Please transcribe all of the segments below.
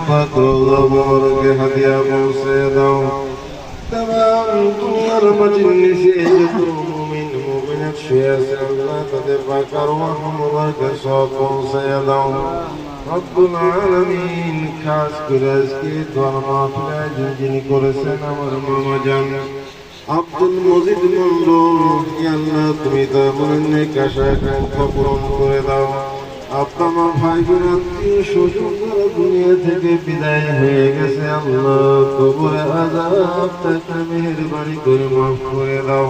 পাক রওজা মুবারকে হাদিয়া পৌঁছে দাও। তামাম দুনিয়ার মাঝে নিচে যত মুমিন মুমিনাত শুয়ে আছে আল্লাহ তাদের পাক আরওয়াহ মুবারকে সব পৌঁছে দাও। রব্বুল আলামিন খাস করে আজকে দোয়া মাহফিল যিনি করেছেন আমার মামা জান আব্দুল মজিদ মন্ডল, ইয়া আল্লাহ তুমি তার মনের নেক আশা আকাঙ্ক্ষা পূরণ করে দাও। আব্বা মা ভাই বোন আত্মীয় স্বজন যারা দুনিয়া থেকে বিদায় হয়ে গেছে আল্লাহ কবরে আযাব থেকে মেহেরবানি করে মাফ করে দাও।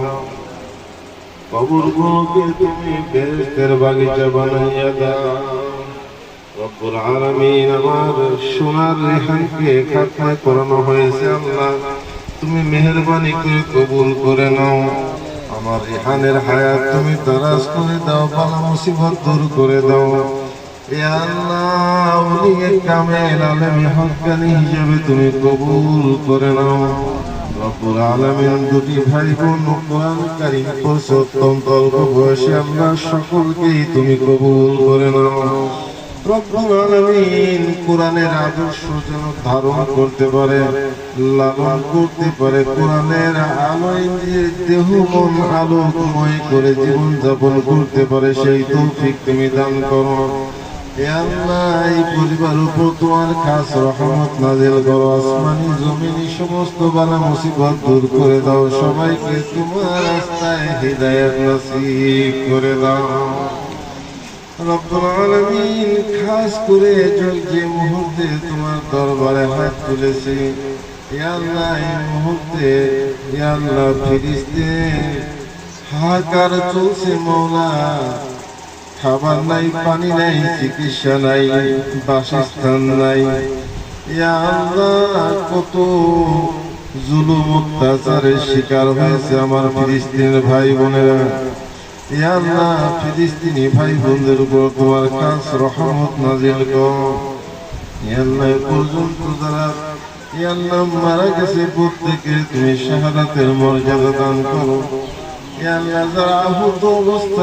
কবরগুলোকে তুমি বেহেশতের বাগিচা বানাইয়া দাও। রব্বুল আলামিন আমার সোনার রেহানকে খাতনা করানো হয়েছে আল্লাহ তুমি মেহেরবানি করে কবুল করে নাও। আমার রেহানের হায়াত তুমি দারাজ করে দাও, বালা মুসিবত দূর করে দাও। ইয়া আল্লাহ ওলিয়ে কামেল আলেমে হক্কানি হিসেবে তুমি কবুল করে নাও। রব্বুল আলামিন দুটি ভাই বোন কোরআন কারীম পড়ছে অত্যন্ত অল্প বয়সে আমরা সকলকেই তুমি কবুল করে নাও। রব্বুল আলামিন কোরআনের আদর্শ যেন ধারণ করতে পারে, লালন করতে পারে, কোরআনের আলোয় দিয়ে দেহ মন আলোকময় করে জীবন যাপন করতে পারে সেই তৌফিক তুমি দান করো। ইয়া আল্লাহ এই পরিবার উপর তোমার খাস রহমত নাযিল করো, আসমানি জমিনি সমস্ত বালা মুসিবত দূর করে দাও, সবাইকে তোমার রাস্তায় হিদায়াত নসিব করে দাও। রব্বুল আলামিন খাস করে যে মুহূর্তে তোমার দরবারে হাত তুলেছি ইয়া আল্লাহ এই মুহূর্তে ইয়া আল্লাহ ফিরিস্তে হাহাকার চলছে মওলা, খাবার নাই, পানি নাই, চিকিৎসা নাই, বাসস্থান নাই। ইয়া আল্লাহ কত জুলুম অত্যাচারের শিকার হয়েছে আমার ফিলিস্তিনের ভাই বোনেরা। ইয়া আল্লাহ ফিলিস্তিনি ভাই বোনদের উপর তোমার খাস রহমত নাযিল করো। ইয়া আল্লাহ পর্যন্ত যারা ইয়া আল্লাহ মারা গেছে প্রত্যেকে তুমি শাহাদাতের মর্যাদা দান করো। ইয়া আল্লাহ যারা আহত অবস্থা